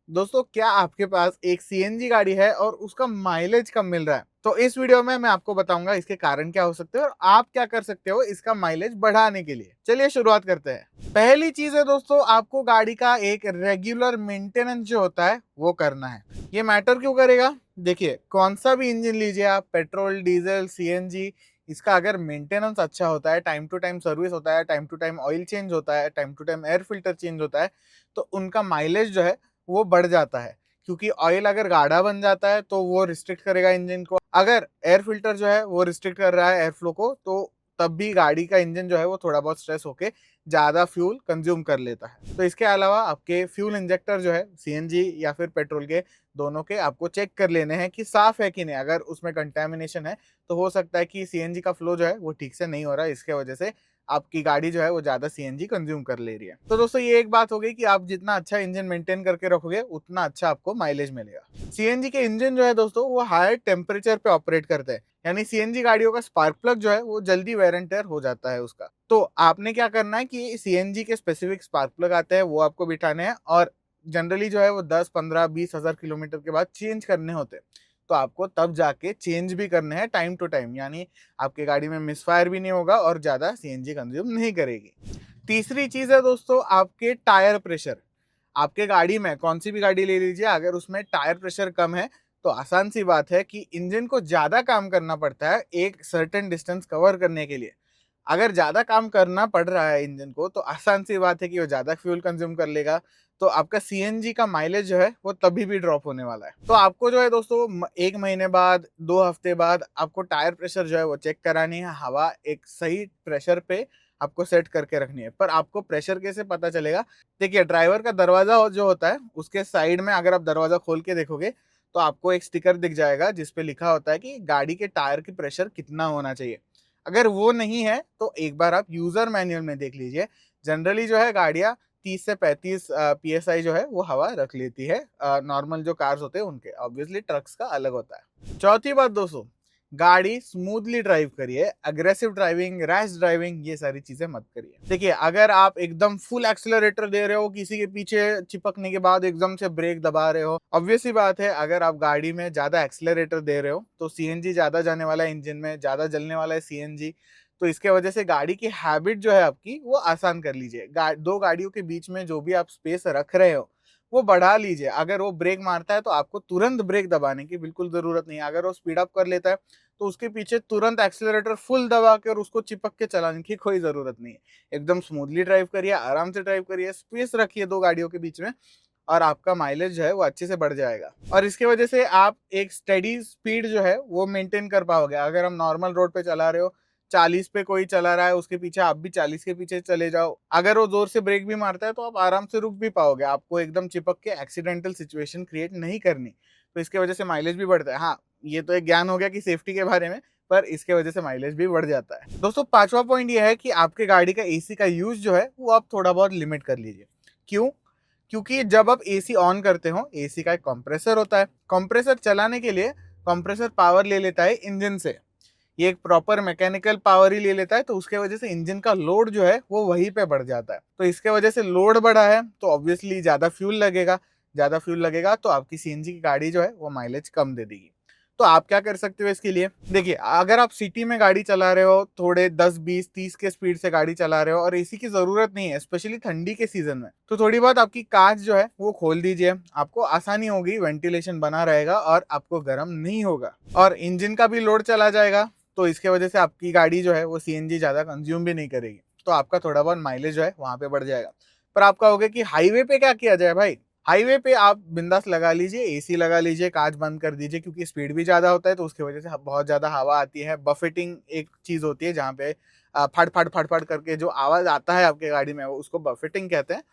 दोस्तों, क्या आपके पास एक सीएनजी गाड़ी है और उसका माइलेज कम मिल रहा है? तो इस वीडियो में मैं आपको बताऊंगा इसके कारण क्या हो सकते हैं और आप क्या कर सकते हो इसका माइलेज बढ़ाने के लिए। चलिए शुरुआत करते हैं। पहली चीज है दोस्तों, आपको गाड़ी का एक रेगुलर मेंटेनेंस जो होता है वो करना है। ये मैटर क्यों करेगा? देखिए, कौन सा भी इंजन लीजिए आप, पेट्रोल, डीजल, सीएनजी, इसका अगर मेंटेनेंस अच्छा होता है, टाइम टू टाइम सर्विस होता है, time to time oil change होता है, time to time air filter change होता है, तो उनका माइलेज जो है वो बढ़ जाता है। क्योंकि ऑयल अगर गाढ़ा बन जाता है तो वो रिस्ट्रिक्ट करेगा इंजन को। अगर एयर फिल्टर जो है वो रिस्ट्रिक्ट कर रहा है एयर फ्लो को, तो तब भी गाड़ी का इंजन जो है वो थोड़ा बहुत स्ट्रेस होके ज़्यादा फ्यूल कंज्यूम कर लेता है। तो इसके अलावा आपके फ्यूल इंजेक्टर जो है सीएनजी या फिर पेट्रोल के, दोनों के आपको चेक कर लेने हैं कि साफ़ है कि नहीं। अगर उसमें कंटेमिनेशन है तो हो सकता है कि सीएनजी का फ्लो जो है वो ठीक से नहीं हो रहा है, इसके वजह से आपकी गाड़ी जो है वो ज़्यादा सीएनजी कंज्यूम कर ले रही है। तो दोस्तों, ये एक बात हो गई कि आप जितना अच्छा इंजन मेंटेन करके रखोगे उतना अच्छा आपको माइलेज मिलेगा। सीएनजी के इंजन जो है दोस्तों वो हायर टेम्परेचर पे ऑपरेट करते हैं, यानी सीएनजी गाड़ियों का स्पार्क प्लग जो है वो जल्दी वेयर एंड टेयर हो जाता है उसका। तो आपने क्या करना है कि सीएनजी के स्पेसिफिक स्पार्क प्लग आते हैं वो आपको बिठाने हैं, और जनरली जो है वो 10, 15, 20 हज़ार किलोमीटर के बाद चेंज करने होते हैं। तो आपको तब जाके चेंज भी करने हैं टाइम टू टाइम, यानी आपके गाड़ी में मिसफायर भी नहीं होगा और ज़्यादा सीएनजी कंज्यूम नहीं करेगी। तीसरी चीज़ है दोस्तों, आपके टायर प्रेशर। आपके गाड़ी में कौन सी भी गाड़ी ले लीजिए, अगर उसमें टायर प्रेशर कम है तो आसान सी बात है कि इंजन को ज़्यादा काम करना पड़ता है एक सर्टेन डिस्टेंस कवर करने के लिए। अगर ज़्यादा काम करना पड़ रहा है इंजन को तो आसान सी बात है कि वो ज़्यादा फ्यूल कंज्यूम कर लेगा। तो आपका सीएनजी का माइलेज जो है वो तभी भी ड्रॉप होने वाला है। तो आपको जो है दोस्तों 1 महीने बाद, 2 हफ्ते बाद आपको टायर प्रेशर जो है वो चेक करानी है। हवा एक सही प्रेशर पे आपको सेट करके रखनी है। पर आपको प्रेशर कैसे पता चलेगा? देखिए, ड्राइवर का दरवाज़ा जो होता है उसके साइड में अगर आप दरवाज़ा खोल के देखोगे तो आपको एक स्टिकर दिख जाएगा जिस पे लिखा होता है कि गाड़ी के टायर की प्रेशर कितना होना चाहिए। अगर वो नहीं है तो एक बार आप यूज़र मैनुअल में देख लीजिए। जनरली जो है गाड़ियाँ 30 से 35 पीएसआई जो है वो हवा रख लेती है। नॉर्मल जो कार्स होते हैं उनके, ऑब्वियसली ट्रक्स का अलग होता है। चौथी बात दोस्तों, गाड़ी स्मूथली ड्राइव करिए। अग्रेसिव ड्राइविंग, रैश ड्राइविंग, ये सारी चीजें मत करिए। देखिए, अगर आप एकदम फुल एक्सेलरेटर दे रहे हो, किसी के पीछे चिपकने के बाद एकदम से ब्रेक दबा रहे हो, ऑब्वियस सी बात है अगर आप गाड़ी में ज्यादा एक्सेलरेटर दे रहे हो तो सीएनजी ज्यादा जाने वाला है, इंजन में ज्यादा जलने वाला है सीएनजी। तो इसके वजह से गाड़ी की हैबिट जो है आपकी वो आसान कर लीजिए। दो गाड़ियों के बीच में जो भी आप स्पेस रख रहे हो वो बढ़ा लीजिए। अगर वो ब्रेक मारता है तो आपको तुरंत ब्रेक दबाने की बिल्कुल जरूरत नहीं है। अगर वो स्पीड अप कर लेता है तो उसके पीछे तुरंत एक्सेलरेटर फुल दबा के और उसको चिपक के चलाने की कोई ज़रूरत नहीं है। एकदम स्मूथली ड्राइव करिए, आराम से ड्राइव करिए, स्पेस रखिए दो गाड़ियों के बीच में, और आपका माइलेज जो है वो अच्छे से बढ़ जाएगा। और इसके वजह से आप एक स्टेडी स्पीड जो है वो मेंटेन कर पाओगे। अगर हम नॉर्मल रोड पे चला रहे हो, 40 पे कोई चला रहा है उसके पीछे आप भी 40 के पीछे चले जाओ, अगर वो जोर से ब्रेक भी मारता है तो आप आराम से रुक भी पाओगे। आपको एकदम चिपक के एक्सीडेंटल सिचुएशन क्रिएट नहीं करनी। तो इसके वजह से माइलेज भी बढ़ता है। हाँ, ये तो एक ज्ञान हो गया कि सेफ्टी के बारे में, पर इसके वजह से माइलेज भी बढ़ जाता है। दोस्तों, पांचवा पॉइंट ये है कि आपके गाड़ी का एसी का यूज जो है वो आप थोड़ा बहुत लिमिट कर लीजिए। क्यों? क्योंकि जब आप एसी ऑन करते हो, एसी का एक कंप्रेसर होता है। कंप्रेसर चलाने के लिए कंप्रेसर पावर ले लेता है इंजन से। ये एक प्रॉपर मैकेनिकल पावर ही ले लेता है, तो उसके वजह से इंजन का लोड जो है वो वहीं पे बढ़ जाता है। तो इसके वजह से लोड बढ़ा है तो ऑब्वियसली ज़्यादा फ्यूल लगेगा। ज़्यादा फ्यूल लगेगा तो आपकी सीएनजी की गाड़ी जो है वो माइलेज कम दे देगी। तो आप क्या कर सकते हो इसके लिए? देखिए, अगर आप सिटी में गाड़ी चला रहे हो, थोड़े 10, 20, 30 के स्पीड से गाड़ी चला रहे हो और एसी की ज़रूरत नहीं है, स्पेशली ठंडी के सीजन में, तो थोड़ी बहुत आपकी कांच जो है वो खोल दीजिए। आपको आसानी होगी, वेंटिलेशन बना रहेगा और आपको गर्म नहीं होगा, और इंजन का भी लोड चला जाएगा। तो इसके वजह से आपकी गाड़ी जो है वो सीएनजी ज़्यादा कंज्यूम भी नहीं करेगी। तो आपका थोड़ा बहुत माइलेज जो है वहाँ पे बढ़ जाएगा। पर आप कहोगे कि हाईवे पे क्या किया जाए भाई? हाईवे पे आप बिंदास लगा लीजिए, एसी लगा लीजिए, कांच बंद कर दीजिए, क्योंकि स्पीड भी ज़्यादा होता है तो उसकी वजह से बहुत ज़्यादा हवा आती है। बफेटिंग एक चीज़ होती है जहाँ पे फट फट फट फट करके जो आवाज़ आता है आपके गाड़ी में, वो उसको बफेटिंग कहते हैं।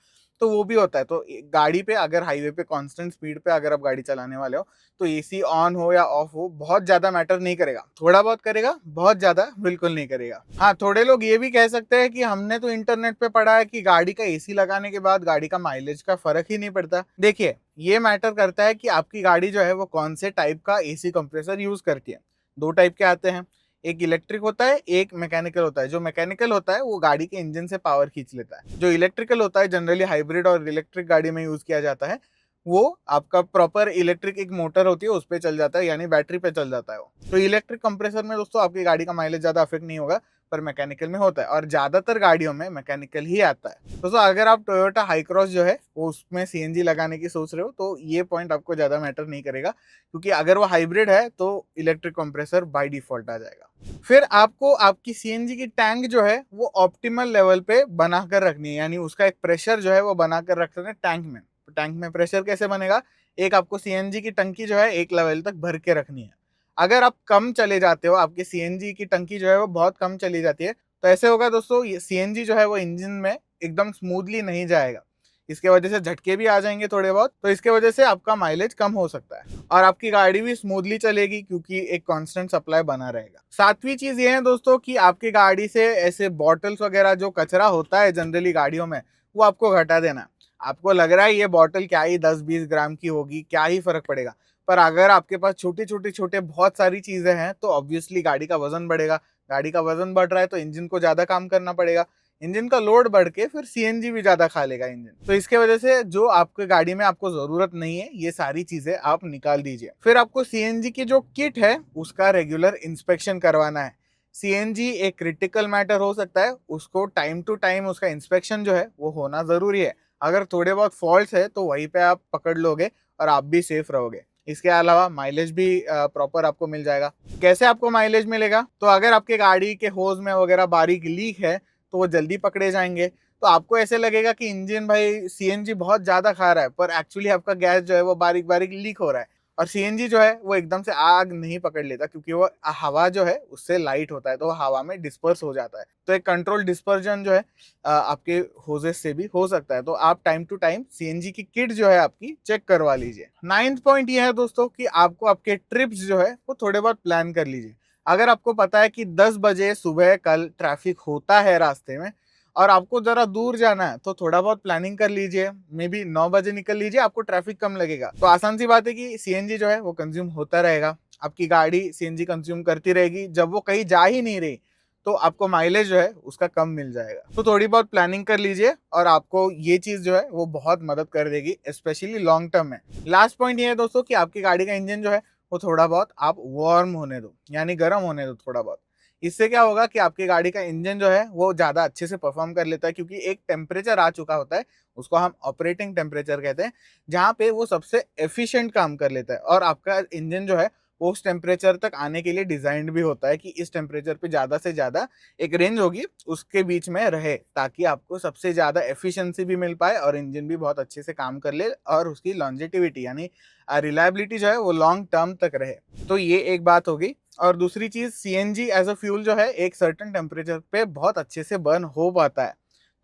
तो वो भी होता है। तो गाड़ी पे अगर हाईवे पे कांस्टेंट स्पीड पे अगर आप गाड़ी चलाने वाले हो तो एसी ऑन हो या ऑफ हो बहुत ज़्यादा मैटर नहीं करेगा। थोड़ा बहुत करेगा, बहुत ज़्यादा बिल्कुल नहीं करेगा। हाँ, थोड़े लोग ये भी कह सकते हैं कि हमने तो इंटरनेट पे पढ़ा है कि गाड़ी का एसी लगाने के बाद गाड़ी का माइलेज का फर्क ही नहीं पड़ता। देखिए, ये मैटर करता है कि आपकी गाड़ी जो है वो कौन से टाइप का एसी कंप्रेसर यूज करती है। दो टाइप के आते हैं, एक इलेक्ट्रिक होता है, एक मैकेनिकल होता है। जो मैकेनिकल होता है वो गाड़ी के इंजन से पावर खींच लेता है। जो इलेक्ट्रिकल होता है जनरली हाइब्रिड और इलेक्ट्रिक गाड़ी में यूज किया जाता है, वो आपका प्रॉपर इलेक्ट्रिक एक मोटर होती है उस पे चल जाता है, यानी बैटरी पे चल जाता है वो। तो इलेक्ट्रिक कंप्रेसर में दोस्तों आपकी गाड़ी का माइलेज ज़्यादा अफेक्ट नहीं होगा, पर मैकेनिकल में होता है, और ज़्यादातर गाड़ियों में मैकेनिकल ही आता है। दोस्तों अगर आप टोयोटा हाई क्रॉस जो है वो उसमें सीएनजी लगाने की सोच रहे हो तो ये पॉइंट आपको ज़्यादा मैटर नहीं करेगा, क्योंकि अगर वो हाइब्रिड है तो इलेक्ट्रिक कंप्रेसर बाय डिफॉल्ट आ जाएगा। फिर आपको आपकी सीएनजी की टैंक जो है वो ऑप्टिमल लेवल पे बनाकर रखनी है, यानी उसका एक प्रेशर जो है वो बनाकर रखना है टैंक में। तो टैंक में प्रेशर कैसे बनेगा? एक आपको सीएनजी की टंकी जो है एक लेवल तक भर के रखनी है। अगर आप कम चले जाते हो, आपकी सीएनजी की टंकी जो है वो बहुत कम चली जाती है, तो ऐसे होगा दोस्तों, ये सीएनजी जो है वो इंजन में एकदम स्मूथली नहीं जाएगा। इसके वजह से झटके भी आ जाएंगे थोड़े बहुत, तो इसके वजह से आपका माइलेज कम हो सकता है और आपकी गाड़ी भी स्मूथली चलेगी, क्योंकि एक कांस्टेंट सप्लाई बना रहेगा। सातवीं चीज ये है दोस्तों कि आपकी गाड़ी से ऐसे बॉटल्स वगैरह जो कचरा होता है जनरली गाड़ियों में, वो आपको घटा देना है। आपको लग रहा है ये बॉटल क्या ही 10-20 ग्राम की होगी, क्या ही फर्क पड़ेगा, पर अगर आपके पास छोटे बहुत सारी चीजें हैं तो ऑब्वियसली गाड़ी का वजन बढ़ेगा। गाड़ी का वजन बढ़ रहा है तो इंजन को ज्यादा काम करना पड़ेगा, इंजन का लोड बढ़ के फिर सीएनजी भी ज्यादा खा लेगा इंजन। तो इसके वजह से जो आपके गाड़ी में आपको जरूरत नहीं है, ये सारी चीजें आप निकाल दीजिए। फिर आपको सीएनजी की जो किट है उसका रेगुलर इंस्पेक्शन करवाना है। सीएनजी एक क्रिटिकल मैटर हो सकता है, उसको टाइम टू टाइम उसका इंस्पेक्शन जो है वो होना जरूरी है। अगर थोड़े बहुत फॉल्ट है तो वहीं पे आप पकड़ लोगे और आप भी सेफ रहोगे। इसके अलावा माइलेज भी प्रॉपर आपको मिल जाएगा। कैसे आपको माइलेज मिलेगा? तो अगर आपके गाड़ी के होज में वगैरह बारीक लीक है तो वो जल्दी पकड़े जाएंगे। तो आपको ऐसे लगेगा कि इंजन भाई सीएनजी बहुत ज्यादा खा रहा है, पर एक्चुअली आपका गैस जो है वो बारीक बारीक लीक हो रहा है। और सीएनजी जो है वो एकदम से आग नहीं पकड़ लेता, क्योंकि वो हवा जो है उससे लाइट होता है, तो वो हवा में डिस्पर्स हो जाता है। तो एक कंट्रोल डिस्पर्जन जो है आपके होजेस से भी हो सकता है। तो आप टाइम टू टाइम सीएनजी की किट जो है आपकी चेक करवा लीजिए। 9th पॉइंट ये है दोस्तों कि आपको आपके ट्रिप्स जो है वो थोड़े बहुत प्लान कर लीजिए। अगर आपको पता है कि 10 बजे सुबह कल ट्रैफिक होता है रास्ते में और आपको जरा दूर जाना है, तो थोड़ा बहुत प्लानिंग कर लीजिए। मे बी 9 बजे निकल लीजिए, आपको ट्रैफिक कम लगेगा। तो आसान सी बात है कि सीएनजी जो है वो कंज्यूम होता रहेगा, आपकी गाड़ी सीएनजी कंज्यूम करती रहेगी। जब वो कहीं जा ही नहीं रही तो आपको माइलेज जो है उसका कम मिल जाएगा। तो थोड़ी बहुत प्लानिंग कर लीजिए और आपको ये चीज जो है वो बहुत मदद कर देगी, स्पेशली लॉन्ग टर्म में। लास्ट पॉइंट ये है दोस्तों कि आपकी गाड़ी का इंजन जो है वो थोड़ा बहुत आप वार्म होने दो, यानी गर्म होने दो थोड़ा बहुत। इससे क्या होगा कि आपकी गाड़ी का इंजन जो है वो ज़्यादा अच्छे से परफॉर्म कर लेता है, क्योंकि एक टेम्परेचर आ चुका होता है, उसको हम ऑपरेटिंग टेम्परेचर कहते हैं, जहाँ पे वो सबसे एफिशिएंट काम कर लेता है। और आपका इंजन जो है वो उस टेम्परेचर तक आने के लिए डिजाइंड भी होता है कि इस टेम्परेचर पे ज़्यादा से ज़्यादा एक रेंज होगी उसके बीच में रहे, ताकि आपको सबसे ज़्यादा एफिशिएंसी भी मिल पाए और इंजन भी बहुत अच्छे से काम कर ले और उसकी लॉन्जेटिविटी यानी रिलायबिलिटी जो है वो लॉन्ग टर्म तक रहे। तो ये एक बात होगी। और दूसरी चीज, सीएनजी एज अ फ्यूल जो है एक सर्टेन टेम्परेचर पे बहुत अच्छे से बर्न हो पाता है।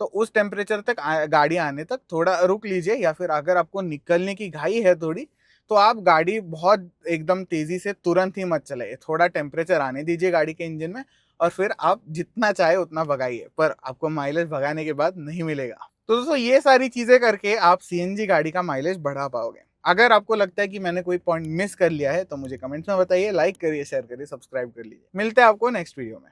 तो उस टेम्परेचर तक गाड़ी आने तक थोड़ा रुक लीजिए, या फिर अगर आपको निकलने की घाई है थोड़ी, तो आप गाड़ी बहुत एकदम तेजी से तुरंत ही मत चलाइए। थोड़ा टेम्परेचर आने दीजिए गाड़ी के इंजन में और फिर आप जितना चाहे उतना भगाइए, पर आपको माइलेज भगाने के बाद नहीं मिलेगा। तो दोस्तों ये सारी चीजें करके आप सीएनजी गाड़ी का माइलेज बढ़ा पाओगे। अगर आपको लगता है कि मैंने कोई पॉइंट मिस कर लिया है तो मुझे कमेंट्स में बताइए, लाइक करिए, शेयर करिए, सब्सक्राइब कर लीजिए। मिलते हैं आपको नेक्स्ट वीडियो में।